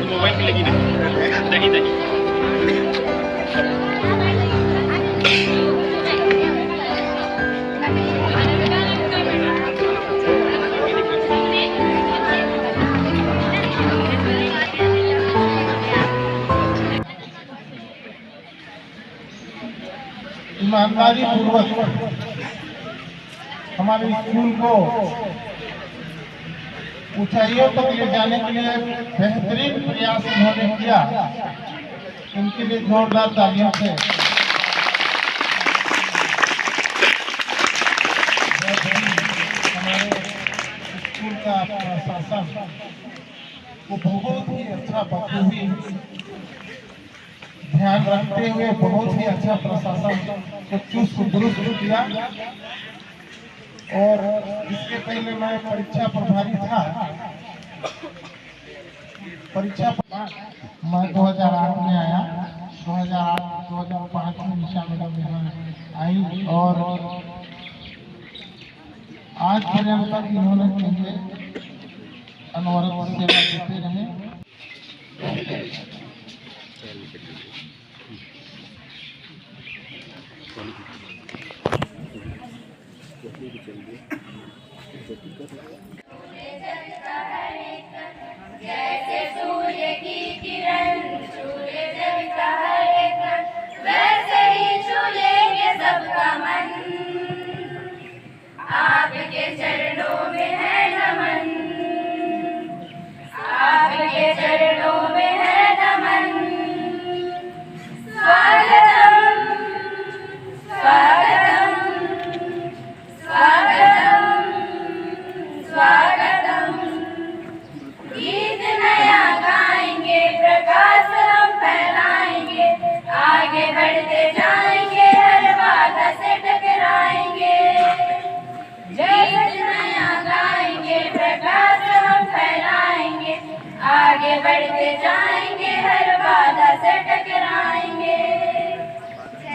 Mobile में लगी नहीं नहीं ईमानदारी पूर्वक हमारे स्कूल को ऊंचाइयों तक ले जाने के लिए बेहतरीन प्रयास उन्होंने किया। उनके लिए जोरदार तालियों से हमारे स्कूल का प्रशासन वो बहुत ही अच्छा बखूबी ध्यान रखते हुए बहुत ही अच्छा प्रशासन को चुस्त दुरुस्त किया। और इसके पहले मैं परीक्षा प्रभारी था। परीक्षा मैं 2008 में आया, 2008-2005 में निशा मैडम यहाँ आई और आज पर्यंत तक इन्होंने मुझे अनवरत सेवा देते रहे। जैसे सूर्य की किरण छूले जग का हर कण, वैसे ही छूलेंगे सबका मन। आपके चरणों में है नमन, आपके चरणों में है नमन। स्वागतम स्वागतम स्वागतम स्वागतम। गीत नया गाएंगे, प्रकाश हम फैलाएंगे, आगे बढ़ते जाएंगे, हर बाधा से टकराएंगे। गीत नया गाएंगे, प्रकाश हम फैलाएंगे, आगे बढ़ते जाएंगे, हर बाधा से टकराएंगे।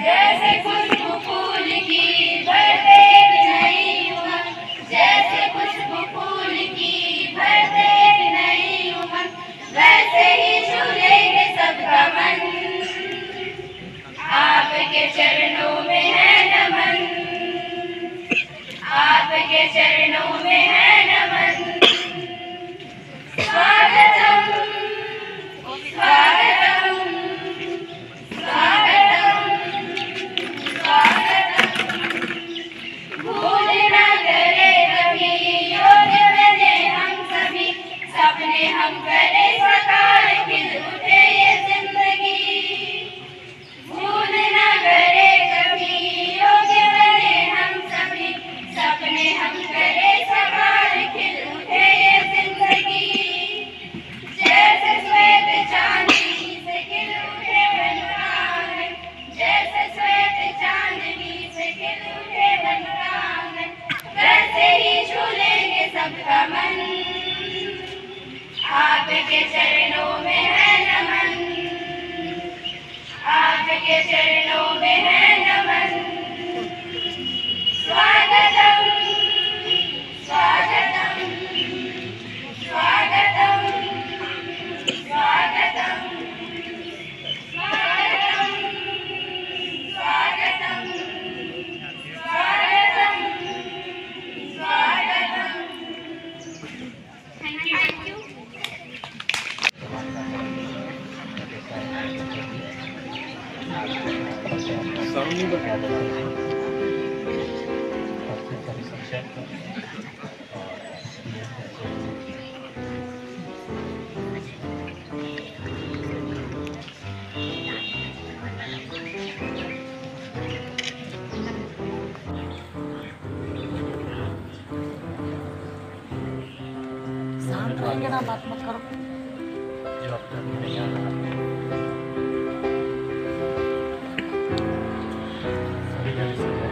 जैसे खुशबू फूल की बढ़ते एक नई उमंग, जैसे खुशबू फूल की बढ़ते एक नई उमंग, वैसे ही छूलेंगे सबका मन। आपके चरणों में है नमन, आपके चरणों में है नमन। स्वागतम स्वागतम स्वागतम स्वागतम। भूल न करे कभी योग्य बने हम सभी, सपने हम करे साकार, खिल उठे ये जिंदगी। भूल न करे कभी योग्य बने हम सभी, सपने हम करे साकार, खिल उठे ये जिंदगी। जैसे श्वेत चांदनी से खिल उठे वनरांगन, जैसे श्वेत चांदनी से खिल उठे वनरांगन, वैसे ही छूलेंगे सबका मन। आपके चरणों में है नमन, आपके चरणों में है नमन। स्वागतम स्वागतम स्वागतम स्वागतम स्वागतम स्वागतम स्वागतम स्वागतम। Thank you. रहेंगे ना, बात मत करो। जो अब तक नहीं आ रहा सभी जगह से है।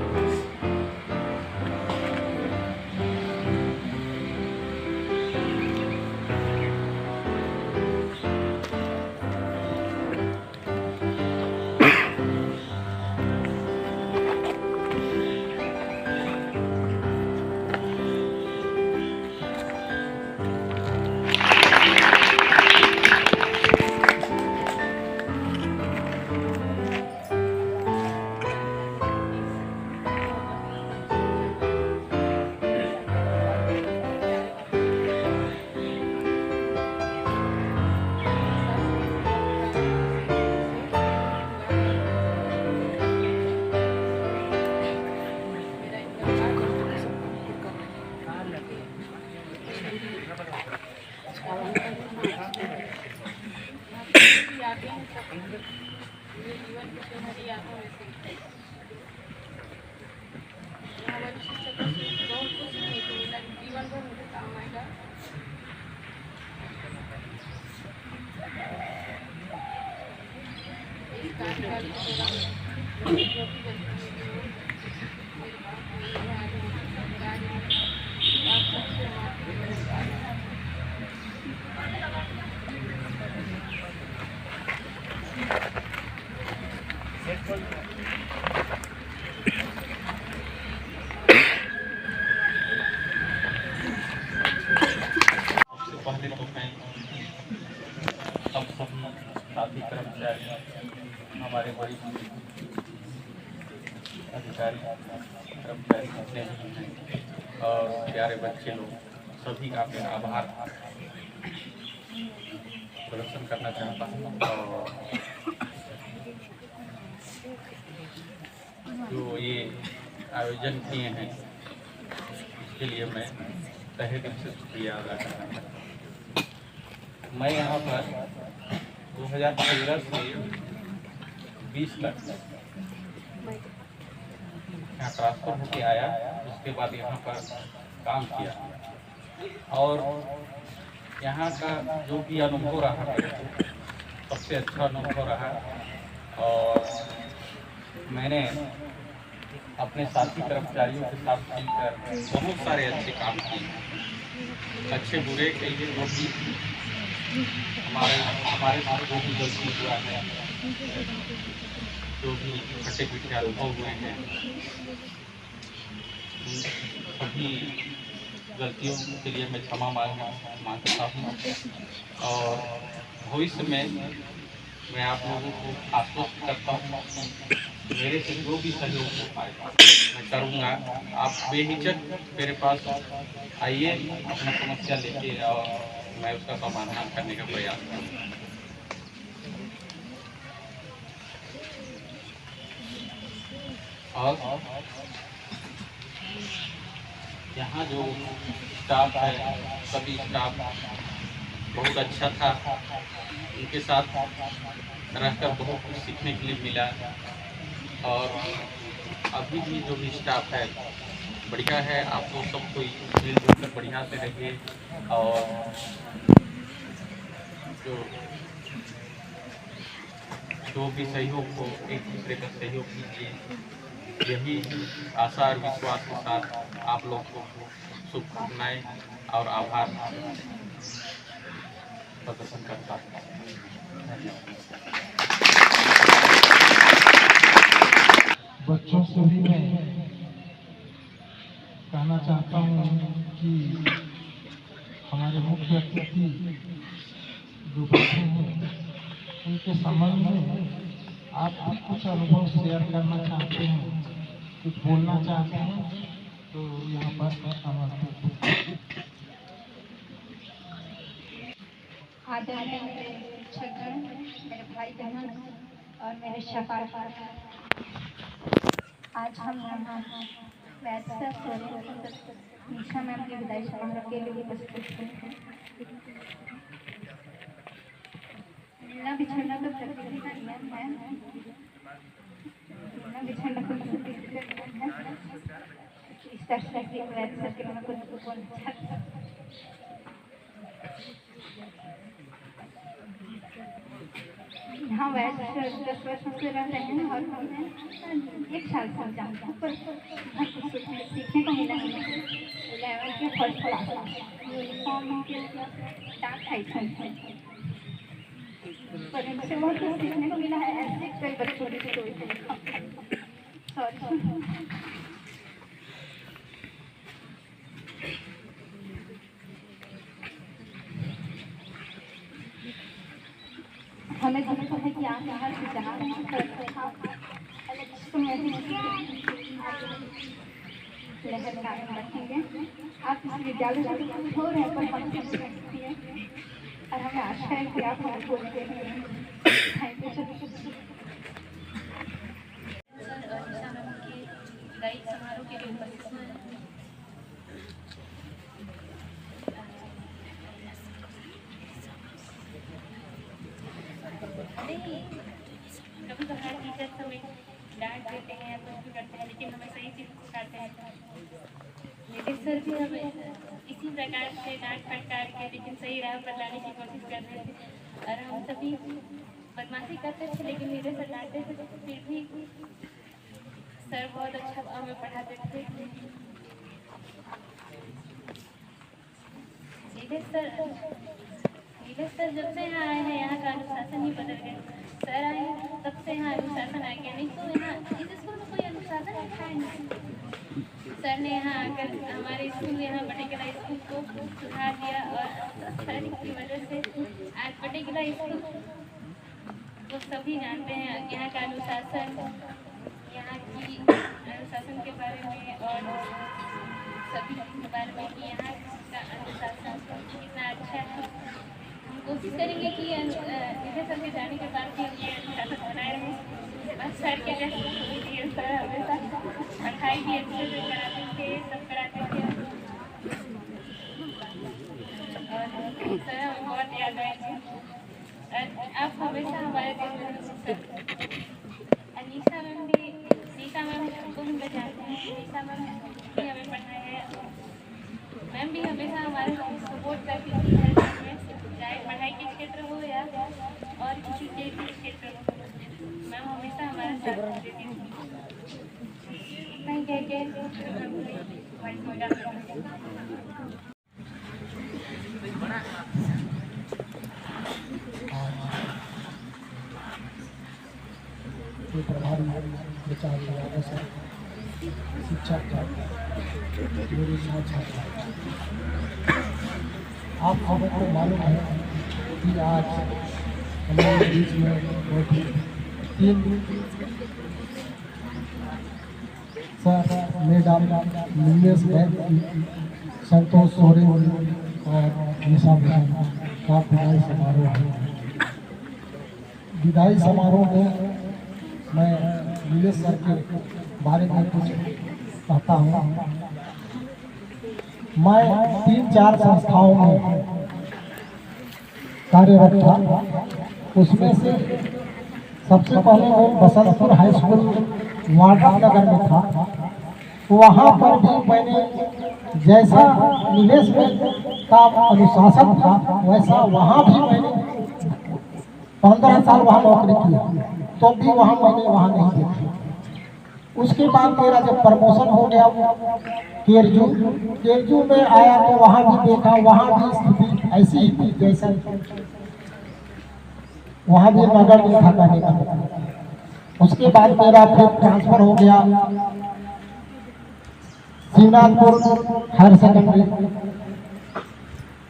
सबसे पहले तो मैं हम सभी साथी कर्मचारी, हमारे वरिष्ठ अधिकारी कर्मचारी जितने भी हैं और प्यारे बच्चे लोग, सभी का मैं आभार प्रदर्शन करना चाहता हूँ। और जो ये आयोजन किए हैं इसके लिए मैं तहे दिल से शुक्रिया अदा करना चाहता हूँ। मैं यहाँ पर 2013 से 20 तक यहाँ ट्रांसफ़र होके आया, उसके बाद यहाँ पर काम किया और यहाँ का जो भी अनुभव रहा मेरे को सबसे अच्छा अनुभव रहा। और मैंने अपने साथी कर्मचारियों के साथ मिलकर बहुत सारे अच्छे काम किए, अच्छे बुरे के लिए जो भी हमारे साथ जो भी गलती हुआ है, जो भी खट्टे पीछे अनुभव हुए हैं, सभी गलतियों के लिए मैं क्षमा मांगता हूँ। और भविष्य में मैं आप लोगों को आश्वस्त करता हूँ कि मेरे से जो भी सहयोग हो पाएगा मैं करूँगा। आप बेहिचक मेरे पास आइए, अपना समस्या लेके और मैं उसका समाधान करने का प्रयास करूँगा। और यहाँ जो स्टाफ है, सभी स्टाफ बहुत अच्छा था, उनके साथ रहकर बहुत कुछ सीखने के लिए मिला। और अभी भी जो भी स्टाफ है बढ़िया है, आप लोग सब कोई मिलजुल कर बढ़िया से रहिए और जो भी सहयोग हो एक दूसरे का सहयोग कीजिए। यही आशा और विश्वास के साथ आप लोग को शुभकामनाएं और आभार प्रदर्शन करता हूँ। बच्चों से भी मैं कहना चाहता हूँ कि हमारे मुख्य अतिथि जो बैठे हैं उनके संबंध में आप भी कुछ अनुभव शेयर करना चाहते हैं, कुछ बोलना चाहते हैं तो यहाँ पर आदरणीय मेरे शिक्षकगण, मेरे भाई बहन और मेरे सहपाठी, आज हम यहाँ वैसा निशा मैम की विदाई समारोह के लिए उपस्थित हैं। मिलना बिछड़ना तो प्रकृति का नियम है, मिलना बिछड़ना तो प्रकृति का नियम है। इस तरह से वैसा के मैं कुछ बैच 10 वर्षों से रह रहे हैं और हमने 1 साल से जानते हैं, पर बहुत कुछ सीखने को मिला है। 11th के फर्स्ट क्लास यूनिफॉर्म के डांस है, पर इनसे बहुत कुछ सीखने को मिला है। ऐसे कई बच्चों की स्टोरी सॉरी हमें समझ है कि आप यहाँ से जहाँ लहर कायम रखेंगे। आप इस विद्यालय से हो रहे हैं पर हम सकती है और हमें आशा है कि आप हमें बोलते हैं। Thank you sir. गायक समारोह के लिए उपस्थित हैं। कभी कभार टीचर हमें डांट देते हैं या कुछ भी करते हैं, लेकिन हमें सही चीज़ सिखाते हैं। नीतीश सर भी हमें इसी प्रकार से डांट फटकार के लेकिन सही राह पर लाने की कोशिश कर रहे थे और हम सभी बदमाशी करते थे, लेकिन नीतीश सर डांटते थे फिर भी सर बहुत अच्छा हमें पढ़ाते थे। नीतीश सर जब से यहाँ आए हैं यहाँ का अनुशासन ही बदल गया। सर आए तब से यहाँ अनुशासन आ गया, नहीं तो यहाँ इस स्कूल में कोई अनुशासन रखा है नहीं। सर ने यहाँ आकर हमारे स्कूल यहाँ बटेकला स्कूल को सुधार दिया और सर की वजह से आज बटेकला स्कूल वो सभी जानते हैं यहाँ का अनुशासन, यहाँ की अनुशासन के बारे में और सभी के बारे में कि यहाँ का अनुशासन कितना अच्छा है। हम कोशिश करेंगे कि इधर सर के जाने के बाद भी ये अनुशासन बनाए रहें। बस सर के जैसे सर हमेशा पढ़ाई भी अच्छे से कराते थे, सब कराते थे और सर हमें बहुत याद आएंगे। आप हमेशा हमारे दिल में। अनीशा मैम भी, नीता मैम को हम जानते हैं, नीता मैम भी हमें पढ़ाया है। मैम भी हमेशा हमारे सपोर्ट करती थी हर चीज़ में, चाहे पढ़ाई के क्षेत्र हो या और किसी के भी क्षेत्र हो। मैम हमेशा हमारा साथ देती थी। इतना ही कह के ये प्रभारी विचार शिक्षक मेरे छात्र। आप सबको मालूम है कि आज हमारे बीच में बैठे 3 सर मैडम नीलेश बैंक, संतोष सोरेन और निशा बहन का विदाई समारोह है। विदाई समारोह में मैं नीलेश सर के बारे में कुछ कहता हूँ। मैं 3-4 संस्थाओं में कार्यरत था। उसमें से सबसे पहले मैं बसंतपुर हाई स्कूल वार्डन नगर में था। वहाँ पर भी मैंने जैसा नीलेश का अनुशासन था वैसा वहाँ भी मैंने 15 साल वहाँ नौकरी की, तो भी वहाँ मैंने वहाँ नहीं देखी। उसके बाद मेरा जब प्रमोशन हो गया केरजू में आया तो वहाँ भी देखा, वहाँ भी स्थिति ऐसी ही थी जैसा वहाँ भी नगर में था कहने का मतलब। उसके बाद मेरा फिर ट्रांसफर हो गया शिवनाथपुर हायर सेकेंडरी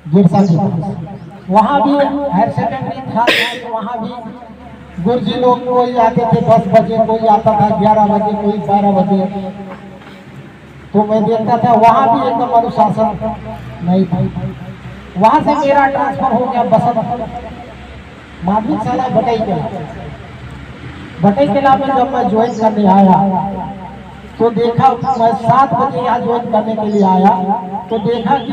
गिरसा के पास। वहाँ भी हायर सेकेंडरी था, वहाँ भी गुरुजी लोग कोई आते थे 10 बजे, कोई आता था 11 बजे, कोई 12 बजे। तो मैं देखता था वहाँ भी एकदम अनुशासन नहीं था। वहाँ से मेरा ट्रांसफर हो गया बसंत माध्यमिक शाला बटेकला में। जब मैं ज्वाइन करने आया तो देखा, मैं 7 बजे यहाँ ज्वाइन करने के लिए आया तो देखा कि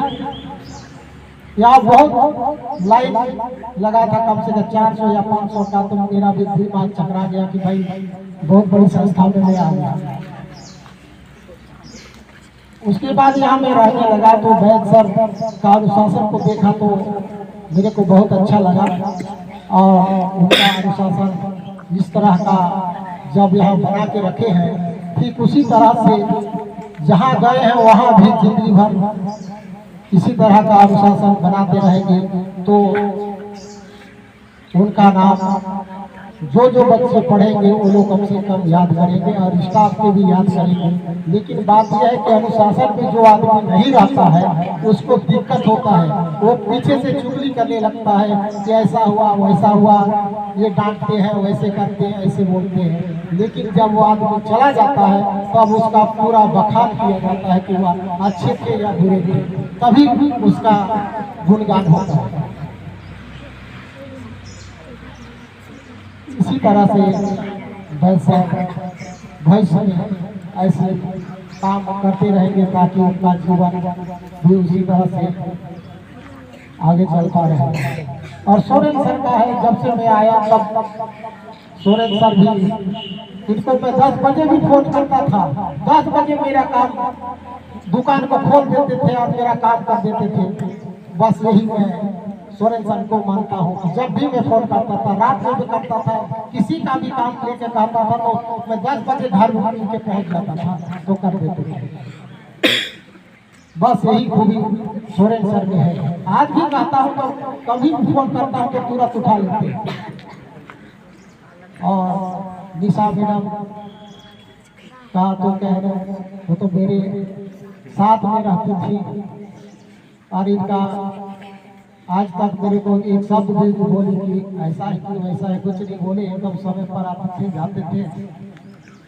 यहाँ बहुत लाइन लगा था, कम से कम 400 या 500 का। तो मेरा भी दिमाग चकरा गया कि भाई बहुत बड़ी संस्था में मैं आ गया। उसके बाद यहाँ में रहने लगा तो वैद सर का अनुशासन को देखा तो मेरे को बहुत अच्छा लगा और उनका अनुशासन इस तरह का जब यहाँ बना के रखे हैं, ठीक उसी तरह से जहाँ गए हैं वहाँ भी जिंदगी भर इसी तरह का अनुशासन बनाते रहेंगे तो उनका नाम जो बच्चे पढ़ेंगे वो लोग कम से कम याद करेंगे और स्टाफ को भी याद करेंगे। लेकिन बात यह है कि अनुशासन में जो आदमी नहीं रहता है उसको दिक्कत होता है, वो पीछे से चुगली करने लगता है कि ऐसा हुआ वैसा हुआ, ये डांटते हैं वैसे करते हैं ऐसे बोलते हैं। लेकिन जब वो आदमी चला जाता है तब उसका पूरा बखान किया जाता है कि वह अच्छे थे या बुरे थे, तभी उसका गुणगान होता है। इसी तरह से भविष्य में ऐसे काम करते रहेंगे ताकि उनका जीवन भी उसी तरह से आगे चलता रहे। और सोरेन सर का है, जब से मैं आया तब सोरेन सर भी, इनको मैं 10 बजे भी फोन करता था, 10 बजे मेरा काम दुकान को खोल देते थे और मेरा काम कर देते थे। बस यही मैं सोरेन सर को मानता हूँ कि जब भी मैं फोन करता था, रात में भी करता था, किसी का भी काम लेके करता था तो मैं 10 बजे घर के पहुँच जाता था तो कर देते थे। बस यही खूबी सोरेन सर में है। आज भी कहता हूँ तो कभी भी फोन करता हूँ तो तुरंत उठा लेते हैं। और निशा मैडम का तो कह रहे, वो तो मेरे साथ में रहती थी और इनका आज तक मेरे को एक शब्द भी बोली कि ऐसा है कि वैसा है, कुछ नहीं बोले, एकदम समय पर आते थे जाते थे।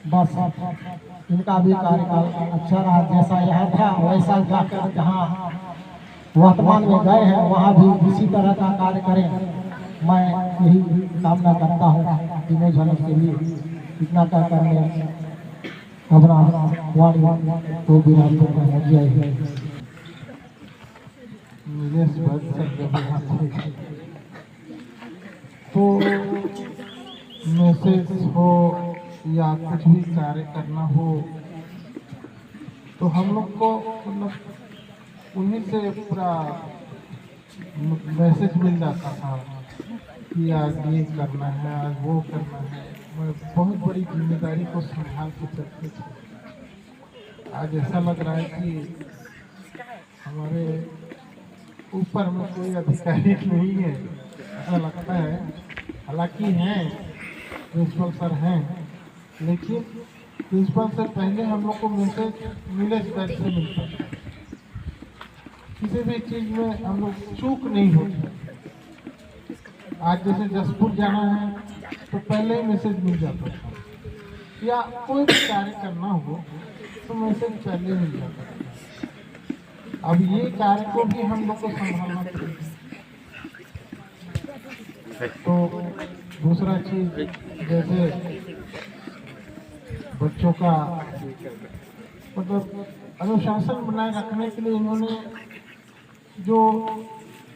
बस इनका भी कार्यकाल अच्छा रहा, जैसा यहाँ था वैसा जाकर जहाँ वर्तमान में गए हैं वहाँ भी इसी तरह का कार्य करें। मैं यही कामना करता हूँ तीनों जनों के लिए। इतना कर करने अपना वाणी तो विराम करना है। तो मैसेज हो या कुछ भी कार्य करना हो तो हम लोग को मतलब उन्हीं से पूरा मैसेज मिल जाता था कि आज ये करना है, आज वो करना है। मैं बहुत बड़ी जिम्मेदारी को संभाल के चलते थे। आज ऐसा लग रहा है कि हमारे ऊपर में कोई अधिकारी नहीं है, ऐसा लगता है। हालांकि हैं प्रिंसिपल सर हैं, लेकिन प्रिंसिपल से पहले हम लोग को मैसेज विलेज बैंक से मिलता है। किसी भी चीज़ में हम लोग चूक नहीं होती। आज जैसे जसपुर जाना है तो पहले ही मैसेज मिल जाता है, या कोई भी कार्य करना हो तो मैसेज पहले मिल जाता है। अब ये कार्य को भी हम लोग को संभालना चाहिए। तो दूसरा चीज जैसे बच्चों का मतलब अनुशासन बनाए रखने के लिए इन्होंने जो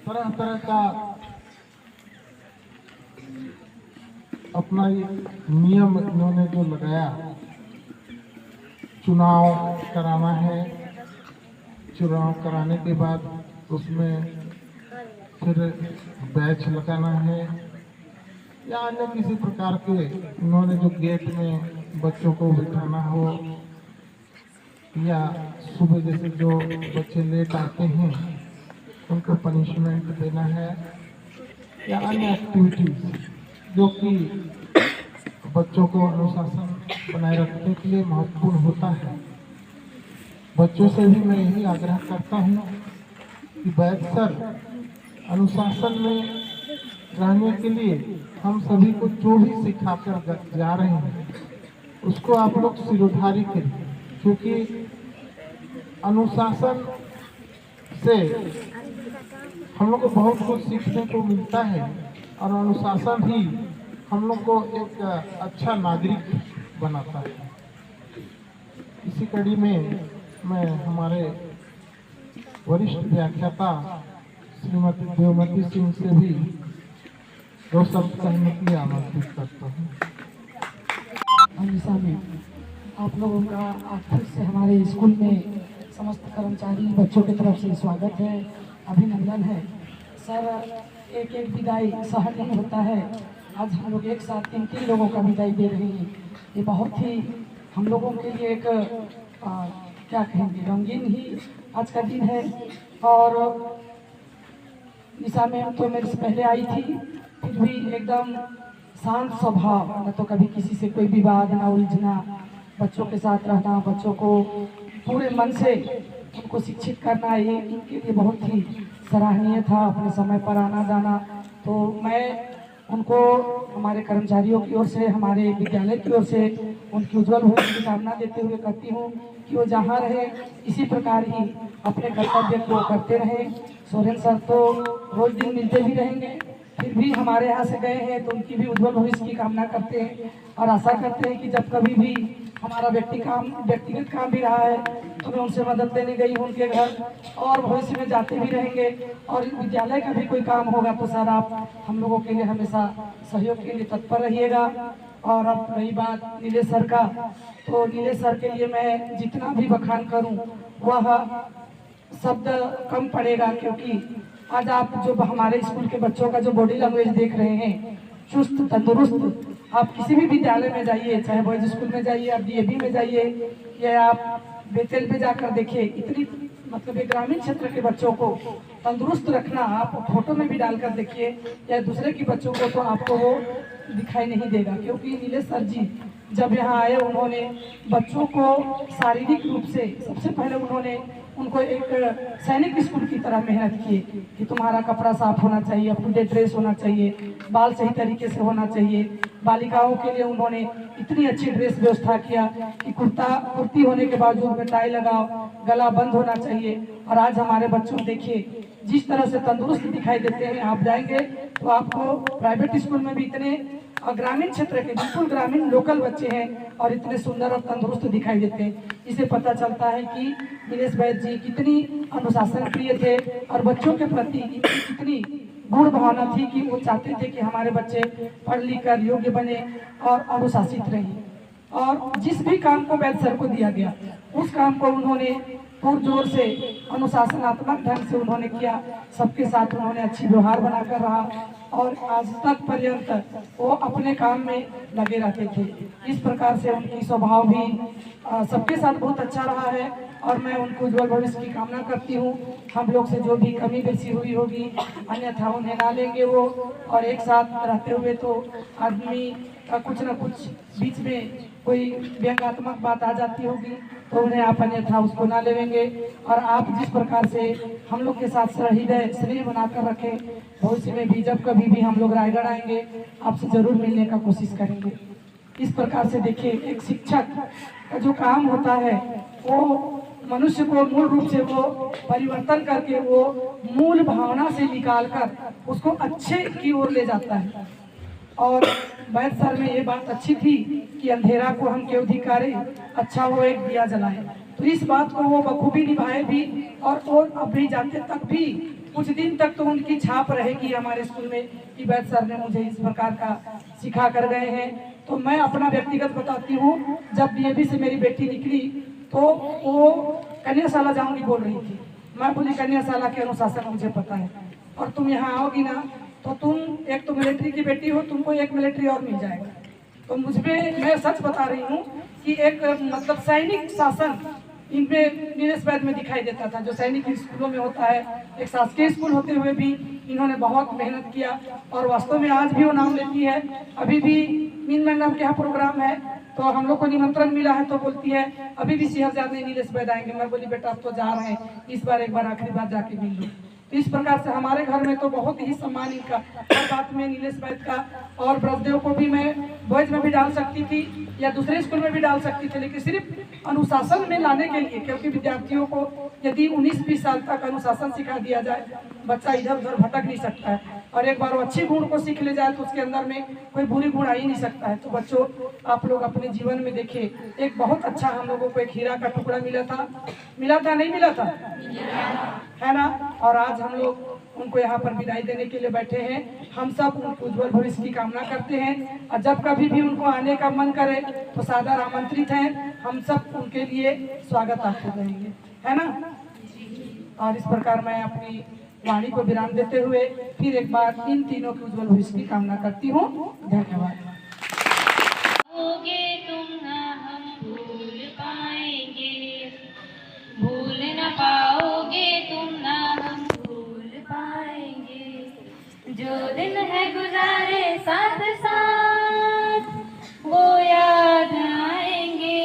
तरह तरह का अपना नियम इन्होंने जो लगाया, चुनाव कराना है, चुनाव कराने के बाद उसमें फिर बैच लगाना है या अन्य किसी प्रकार के इन्होंने जो गेट में बच्चों को बिठाना हो, या सुबह जैसे जो बच्चे लेट आते हैं उनको पनिशमेंट देना है, या अन्य एक्टिविटीज जो कि बच्चों को अनुशासन बनाए रखने के लिए महत्वपूर्ण होता है। बच्चों से भी मैं यही आग्रह करता हूँ कि वैद सर अनुशासन में रहने के लिए हम सभी को जो भी सिखाकर जा रहे हैं उसको आप लोग सिरोधारी करें, क्योंकि अनुशासन से हम लोग को बहुत कुछ सीखने को मिलता है और अनुशासन ही हम लोग को एक अच्छा नागरिक बनाता है। इसी कड़ी में मैं हमारे वरिष्ठ व्याख्याता श्रीमती देवमती सिंह से भी दो शब्द कहने के लिए आमंत्रित करता हूँ। अनिशा में आप लोगों का फिर से हमारे स्कूल में समस्त कर्मचारी बच्चों की तरफ से स्वागत है, अभिनंदन है। सर एक एक विदाई सहज नहीं होता है आज हम लोग एक साथ 3 लोगों का विदाई दे रहे हैं। ये बहुत ही हम लोगों के लिए एक क्या कहेंगे, रंगीन ही आज का दिन है। और निशा मैम तो मेरे से पहले आई थी, फिर भी एकदम शांत स्वभाव, न तो कभी किसी से कोई विवाद, ना उलझना, बच्चों के साथ रहना, बच्चों को पूरे मन से उनको शिक्षित करना, ये इनके लिए बहुत ही सराहनीय था। अपने समय पर आना जाना, तो मैं उनको हमारे कर्मचारियों की ओर से, हमारे विद्यालय की ओर से उनकी उज्जवल भविष्य की कामना देते हुए कहती हूँ कि वो जहाँ रहे इसी प्रकार ही अपने कर्तव्य को करते रहें। सोरेन सर तो रोज दिन मिलते भी रहेंगे, फिर भी हमारे यहाँ से गए हैं तो उनकी भी उज्जवल भविष्य की कामना करते हैं और आशा करते हैं कि जब कभी भी हमारा व्यक्तिगत काम भी रहा है तो मैं उनसे मदद लेने गई हूँ उनके घर, और भविष्य में जाते भी रहेंगे। और विद्यालय का भी कोई काम होगा तो सर आप हम लोगों के लिए हमेशा सहयोग के लिए तत्पर रहिएगा। और अब रही बात नीलेश सर का, तो नीलेश सर के लिए मैं जितना भी बखान करूँ वह शब्द कम पड़ेगा, क्योंकि आज आप जो हमारे स्कूल के बच्चों का जो बॉडी लैंग्वेज देख रहे हैं, चुस्त तंदुरुस्त, आप किसी भी विद्यालय में जाइए, चाहे बॉयज स्कूल में जाइए, आप डीएवी में जाइए या आप बेतेल पे जाकर देखिए, इतनी मतलब एक ग्रामीण क्षेत्र के बच्चों को तंदुरुस्त रखना आप फोटो में भी डालकर देखिए या दूसरे के बच्चों को, तो आपको वो दिखाई नहीं देगा। क्योंकि नीलेश सर जी जब यहाँ आए उन्होंने बच्चों को शारीरिक रूप से सबसे पहले उन्होंने उनको एक सैनिक स्कूल की तरह मेहनत की कि तुम्हारा कपड़ा साफ होना चाहिए, अप टू डेट ड्रेस होना चाहिए, बाल सही तरीके से होना चाहिए। बालिकाओं के लिए उन्होंने इतनी अच्छी ड्रेस व्यवस्था किया कि कुर्ती होने के बावजूद में टाई लगाओ, गला बंद होना चाहिए। और आज हमारे बच्चों देखिए जिस तरह से तंदुरुस्त दिखाई देते हैं, आप जाएंगे तो आपको प्राइवेट स्कूल में भी इतने ग्रामीण क्षेत्र के बिल्कुल ग्रामीण लोकल बच्चे हैं और इतने सुंदर और तंदुरुस्त दिखाई देते हैं। इसे पता चलता है कि नीलेश वैद्य जी कितनी अनुशासन प्रिय थे और बच्चों के प्रति कितनी गुण भावना थी कि वो चाहते थे कि हमारे बच्चे पढ़ लिख कर योग्य बने और अनुशासित रहें। और जिस भी काम को वैद्य सर को दिया गया उस काम को उन्होंने पुरजोर से अनुशासनात्मक ढंग से उन्होंने किया, सबके साथ उन्होंने अच्छी व्यवहार बनाकर रहा और आज तक पर्यंत वो अपने काम में लगे रहते थे। इस प्रकार से उनकी स्वभाव भी सबके साथ बहुत अच्छा रहा है और मैं उनको उज्जवल भविष्य की कामना करती हूँ। हम लोग से जो भी कमी बेसी हुई होगी अन्यथा उन्हें ना लेंगे वो, और एक साथ रहते हुए तो आदमी का कुछ न कुछ बीच में कोई व्यंग्यात्मक बात आ जाती होगी तो उन्हें आप अन्यथा उसको ना लेंगे। और आप जिस प्रकार से हम लोग के साथ हृदय स्नेह बनाकर रखें, भविष्य में भी जब कभी भी हम लोग रायगढ़ आएंगे आपसे जरूर मिलने का कोशिश करेंगे। इस प्रकार से देखिए एक शिक्षक का जो काम होता है वो मनुष्य को मूल रूप से वो परिवर्तन करके वो मूल भावना से निकालकर उसको अच्छे की ओर ले जाता है। और वैद्य सर में ये बात अच्छी थी कि अंधेरा को हम क्यों धिक्कारे, अच्छा वो एक दिया जलाए। तो इस बात को वो बखूबी निभाए भी और अब भी जाते तक भी कुछ दिन तक तो उनकी छाप रहेगी हमारे स्कूल में कि वैद्य सर ने मुझे इस प्रकार का सिखा कर गए हैं। तो मैं अपना व्यक्तिगत बताती हूँ, जब डीएवी से मेरी बेटी निकली तो वो कन्याशाला जाऊंगी बोल रही थी। मैं बोली कन्याशाला के अनुशासन मुझे पता है और तुम यहाँ आओगी ना तो तुम एक तो मिलिट्री की बेटी हो, तुमको एक मिलिट्री और मिल जाएगा। तो मुझमें मैं सच बता रही हूँ कि एक मतलब सैनिक शासन इनमें नीलेश वैद्य में दिखाई देता था, जो सैनिक स्कूलों में होता है। एक शासकीय स्कूल होते हुए भी इन्होंने बहुत मेहनत किया और वास्तव में आज भी वो नाम लेती है। अभी भी मीन मैडम के यहाँ प्रोग्राम है तो हम लोग को निमंत्रण मिला है तो बोलती है अभी भी सिहरजाद में नीलेश वैद्य आएंगे। मैं बोली बेटा अब तो जा रहे हैं, इस बार एक बार आखिरी बार जाके मिल लो। तो इस प्रकार से हमारे घर में तो बहुत ही सम्मान इनका हर बात में नीलेश वैद्य का। और ब्रजदेव को भी मैं बॉयज में भी डाल सकती थी या दूसरे स्कूल में भी डाल सकती थी, लेकिन सिर्फ अनुशासन में लाने के लिए, क्योंकि विद्यार्थियों को यदि 19-20 साल तक अनुशासन सिखा दिया जाए बच्चा इधर उधर भटक नहीं सकता है। और एक बार वो अच्छी गुण को सीख ले जाए तो उसके अंदर में कोई बुरी गुण आ ही नहीं सकता है। तो बच्चों आप लोग अपने जीवन में देखिए एक बहुत अच्छा हम लोगों को एक हीरा का टुकड़ा मिला था नहीं मिला था, है ना। और आज हम लोग उनको यहाँ पर विदाई देने के लिए बैठे हैं। हम सब उनको उज्जवल भविष्य की कामना करते हैं और जब कभी भी उनको आने का मन करे तो सादर आमंत्रित हैं। हम सब उनके लिए स्वागत आपको करेंगे, है ना। और इस प्रकार मैं अपनी वाणी को विराम देते हुए फिर एक बार इन तीनों की उज्जवल भविष्य की कामना करती हूँ। धन्यवाद। पाओगे तुम ना हम भूल पाएंगे, भूल न पाओगे तुम ना हम भूल पाएंगे। जो दिन है गुजारे साथ साथ वो याद आएंगे,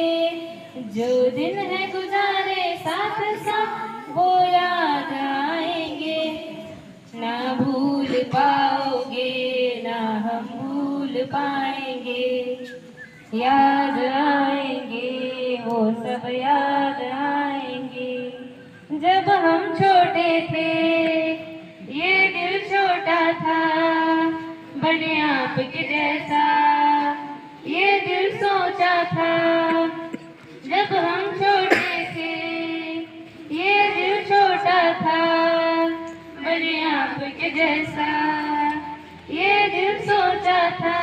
जो दिन है गुजारे साथ साथ वो याद आएंगे। ना भूल पाओगे ना हम भूल पाएंगे, याद आएंगे वो सब याद आएंगे। जब हम छोटे थे ये दिल छोटा था, बने आपके जैसा ये दिल सोचा था। जब हम छोटे थे ये दिल छोटा था, बने आपके जैसा ये दिल सोचा था।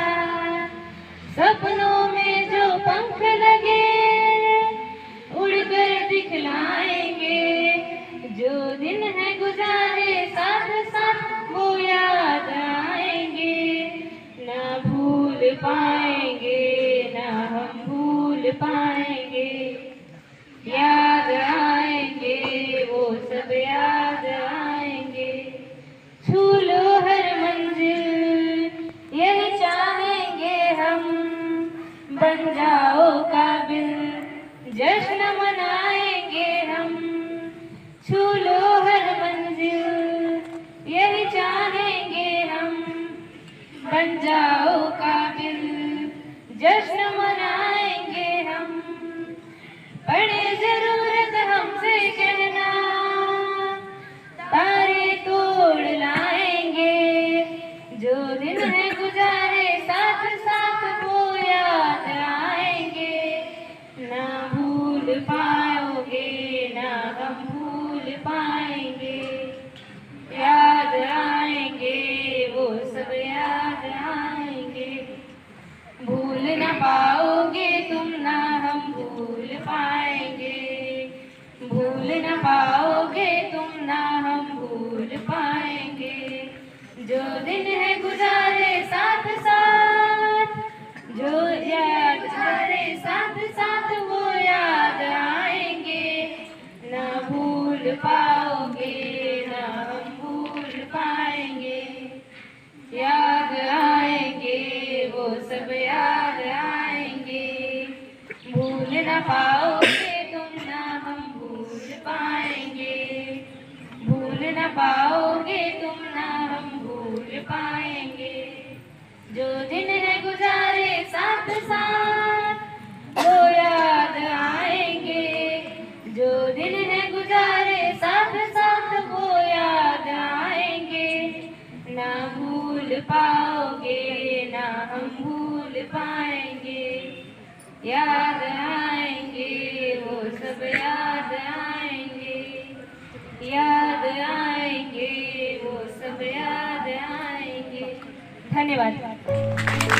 सपनों में जो पंख लगे उड़कर दिखलाएंगे, जो दिन है गुजारे साथ साथ वो याद आएंगे। ना भूल पाएंगे ना हम भूल पाएंगे, याद आएंगे वो सब याद आएंगे। छू लो हर मंजिल यही चाहेंगे हम, बन जाओ काबिल जश्न मनाएंगे हम। छू लो हर मंजिल यही चाहेंगे हम, बन जाओ काबिल जश्न मनाएंगे हम। पड़े जरूरत हमसे कहना तारे तोड़ लाएंगे, जो दिन है गुजारे साथ साथ वो याद आएंगे। ना भूल पाओगे ना हम भूल पाएंगे, याद आएंगे वो सब याद आएंगे। भूल ना पाओगे तुम ना हम भूल पाएंगे, भूल ना पाओगे तुम ना हम भूल पाएंगे। जो दिन है गुजारे साथ साथ जो याद गुजारे साथ साथ वो याद आएंगे। ना भूल पाओगे ना हम भूल पाएंगे, याद आएंगे वो सब याद आएंगे। भूल ना पाओगे तुम ना हम भूल पाएंगे, भूल ना पाओगे तुम ना हम भूल पाएंगे। जो दिन है गुजारे साथ साथ वो याद आएंगे, जो दिन है गुजारे साथ साथ वो याद आएंगे। ना भूल पाओगे ना हम भूल पाएंगे, याद आएंगे वो सब याद आएंगे, याद आएंगे वो सब याद आएंगे। धन्यवाद।